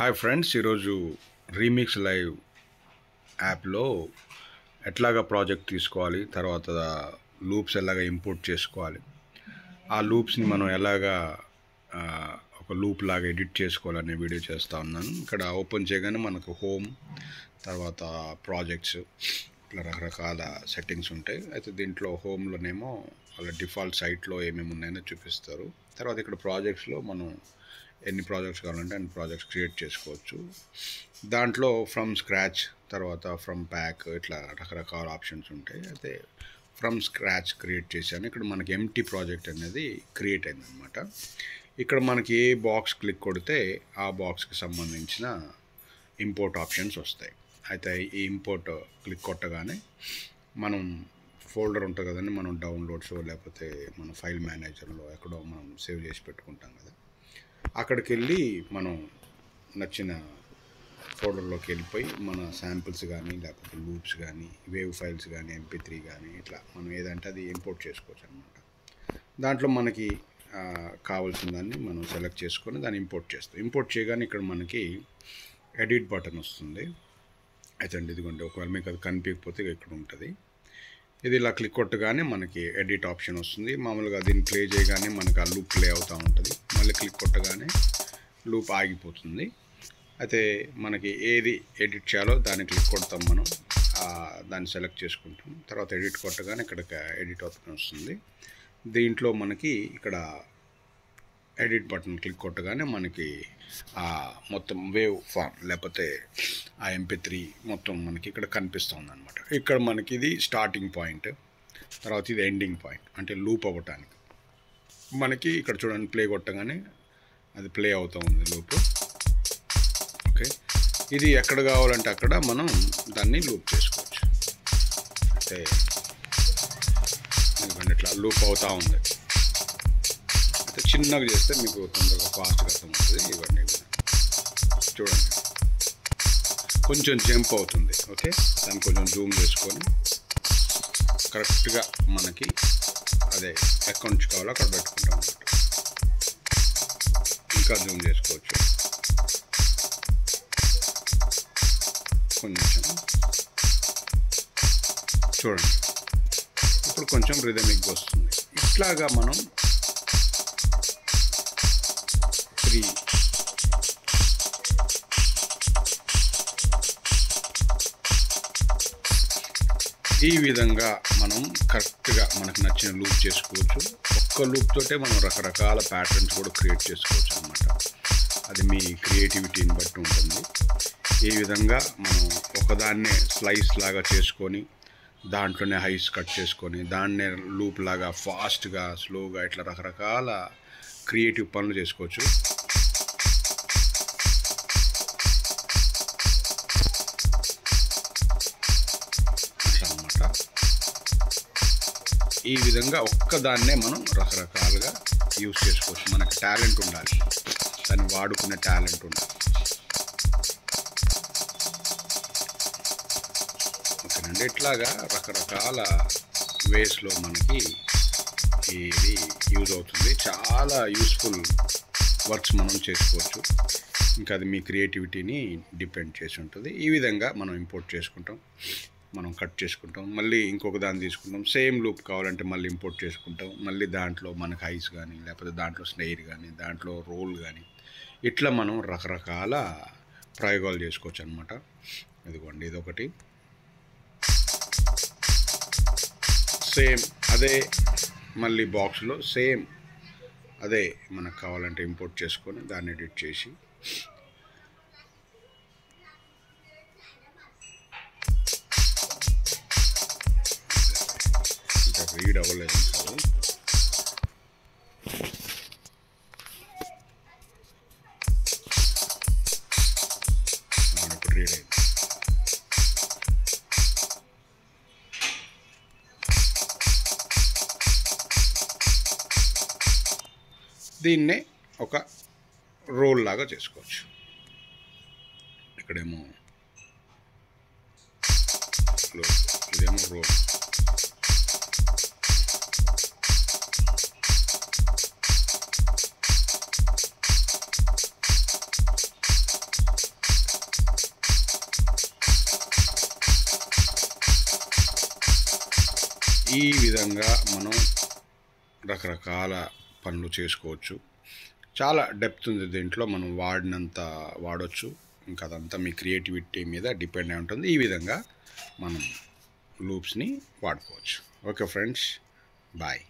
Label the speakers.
Speaker 1: Hi friends, ఈరోజు remix live యాప్లో ఎట్లాగా ప్రాజెక్ట్ తీసుకోవాలి, తర్వాత లూప్స్ ఎలాగా ఇంపోర్ట్ చేసుకోవాలి, ఆ లూప్స్ని మనం ఎలాగా ఒక లూప్ లాగా ఎడిట్ చేసుకోవాలనే వీడియో చేస్తూ ఉన్నాను. ఇక్కడ ఓపెన్ చేయగానే మనకు హోమ్, తర్వాత ప్రాజెక్ట్స్, ఇట్లా రకరకాల సెట్టింగ్స్ ఉంటాయి. అయితే దీంట్లో హోమ్లోనేమో వాళ్ళ డిఫాల్ట్ సైట్లో ఏమేమి ఉన్నాయో చూపిస్తారు. తర్వాత ఇక్కడ ప్రాజెక్ట్స్లో మనం ఎన్ని ప్రాజెక్ట్స్ కావాలంటే అన్ని ప్రాజెక్ట్స్ క్రియేట్ చేసుకోవచ్చు. దాంట్లో ఫ్రమ్ స్క్రాచ్, తర్వాత ఫ్రమ్ ప్యాక్, ఇట్లా రకరకాల ఆప్షన్స్ ఉంటాయి. అయితే ఫ్రమ్ స్క్రాచ్ క్రియేట్ చేశాను. ఇక్కడ మనకి ఎంటీ ప్రాజెక్ట్ అనేది క్రియేట్ అయిందనమాట. ఇక్కడ మనకి ఏ బాక్స్ క్లిక్ కొడితే ఆ బాక్స్కి సంబంధించిన ఇంపోర్ట్ ఆప్షన్స్ వస్తాయి. అయితే ఈ ఇంపోర్ట్ క్లిక్ కొట్టగానే మనం ఫోల్డర్ ఉంటుంది కదండి, మనం డౌన్లోడ్స్ లేకపోతే మన ఫైల్ మేనేజర్లో ఎక్కడో మనం సేవ్ చేసి పెట్టుకుంటాం కదా, అక్కడికి వెళ్ళి మనం నచ్చిన ఫోల్డర్లోకి వెళ్ళిపోయి మన శాంపిల్స్ కానీ, లేకపోతే లూప్స్ కానీ, వేవ్ ఫైల్స్ కానీ, MP3 కానీ, ఇట్లా మనం ఏదంటే అది ఇంపోర్ట్ చేసుకోవచ్చు అనమాట. దాంట్లో మనకి కావాల్సిన దాన్ని మనం సెలెక్ట్ చేసుకొని దాన్ని ఇంపోర్ట్ చేస్తాం. ఇంపోర్ట్ చేయగానే ఇక్కడ మనకి ఎడిట్ బటన్ వస్తుంది. అయితే అండి ఇదిగోండి, ఒకవేళ మీకు అది కనిపించకపోతే ఇక్కడ ఉంటుంది. ఇది ఇలా క్లిక్ కొట్టగానే మనకి ఎడిట్ ఆప్షన్ వస్తుంది. మామూలుగా దీన్ని ప్లే చేయగానే మనకు ఆ లూప్ ప్లే అవుతూ ఉంటుంది. మళ్ళీ క్లిక్ కొట్టగానే లూప్ ఆగిపోతుంది. అయితే మనకి ఏది ఎడిట్ చేయాలో దాన్ని క్లిక్ కొడతాం, మనం దాన్ని సెలెక్ట్ చేసుకుంటాం. తర్వాత ఎడిట్ కొట్టగానే ఇక్కడ ఎడిట్ ఆప్షన్ వస్తుంది. దీంట్లో మనకి ఇక్కడ ఎడిట్ బటన్ క్లిక్ కొట్టగానే మనకి మొత్తం వేవ్ ఫామ్ లేకపోతే ఆ MP3 మొత్తం మనకి ఇక్కడ కనిపిస్తుంది అనమాట. ఇక్కడ మనకి ఇది స్టార్టింగ్ పాయింట్, తర్వాత ఇది ఎండింగ్ పాయింట్, అంటే లూప్ అవ్వటానికి. మనకి ఇక్కడ చూడండి, ప్లే కొట్టగానే అది ప్లే అవుతూ ఉంది లూప్. ఓకే, ఇది ఎక్కడ కావాలంటే అక్కడ మనం దాన్ని లూప్ చేసుకోవచ్చు. అయితే ఎందుకంటే ఇట్లా లూప్ అవుతూ ఉంది. అయితే చిన్నగా చేస్తే మీకు తొందరగా ఫాస్ట్గా అర్థమవుతుంది. ఇవన్నీ చూడండి, కొంచెం జంప్ అవుతుంది. ఓకే, దాన్ని కొంచెం జూమ్ చేసుకొని కరెక్ట్గా మనకి అదే ఎక్కడి నుంచి కావాలో అక్కడ పెట్టుకుంటాం అన్నమాట. ఇంకా జూమ్ చేసుకోవచ్చు కొంచెం. చూడండి, ఇప్పుడు కొంచెం రిథమిక్గా వస్తుంది. ఇట్లాగా మనం ఈ విధంగా మనం కరెక్ట్గా మనకు నచ్చిన లూప్ చేసుకోవచ్చు. ఒక్క లూప్ తోటే మనం రకరకాల ప్యాటర్న్స్ కూడా క్రియేట్ చేసుకోవచ్చు అన్నమాట. అది మీ క్రియేటివిటీని బట్టి ఉంటుంది. ఈ విధంగా మనం ఒకదాన్నే స్లైస్ లాగా చేసుకొని, దాంట్లోనే హైస్ కట్ చేసుకొని, దాన్నే లూప్ లాగా ఫాస్ట్గా, స్లోగా, ఇట్లా రకరకాల క్రియేటివ్ పనులు చేసుకోవచ్చు. ఈ విధంగా ఒక్కదాన్నే మనం రకరకాలుగా యూజ్ చేసుకోవచ్చు. మనకు టాలెంట్ ఉండాలి, దాన్ని వాడుకునే టాలెంట్ ఉండాలి. ఓకేనండి, ఇట్లాగా రకరకాల వేస్లో మనకి ఇది యూజ్ అవుతుంది. చాలా యూస్ఫుల్ వర్క్స్ మనం చేసుకోవచ్చు. ఇంకా అది మీ క్రియేటివిటీని డిపెండ్ చేసి ఉంటుంది. ఈ విధంగా మనం ఇంపోర్ట్ చేసుకుంటాం, మనం కట్ చేసుకుంటాం, మళ్ళీ ఇంకొక దాన్ని తీసుకుంటాం. సేమ్ లూప్ కావాలంటే మళ్ళీ ఇంపోర్ట్ చేసుకుంటాం. మళ్ళీ దాంట్లో మనకు హైస్ కానీ, లేకపోతే దాంట్లో స్నెయిర్ కానీ, దాంట్లో రోల్ కానీ, ఇట్లా మనం రకరకాల ప్రయోగాలు చేసుకోవచ్చు అనమాట. ఇదిగోండి, ఇదొకటి. సేమ్ అదే మళ్ళీ బాక్స్లో సేమ్ అదే మనకు కావాలంటే ఇంపోర్ట్ చేసుకొని దాన్ని ఎడిట్ చేసి రీడ్ అవ్వలేదు కాదు. ఇప్పుడు రీడ్ అయింది. దీన్నే ఒక రోల్ లాగా చేసుకోవచ్చు. ఇక్కడేమో ఇదేమో రోల్. ఈ విధంగా మనం రకరకాల పనులు చేసుకోవచ్చు. చాలా డెప్త్ ఉంది దీంట్లో, మనం వాడినంత వాడొచ్చు. ఇంకా అదంతా మీ క్రియేటివిటీ మీద డిపెండ్ అయి ఉంటుంది. ఈ విధంగా మనం లూప్స్ని వాడుకోవచ్చు. Okay friends, bye.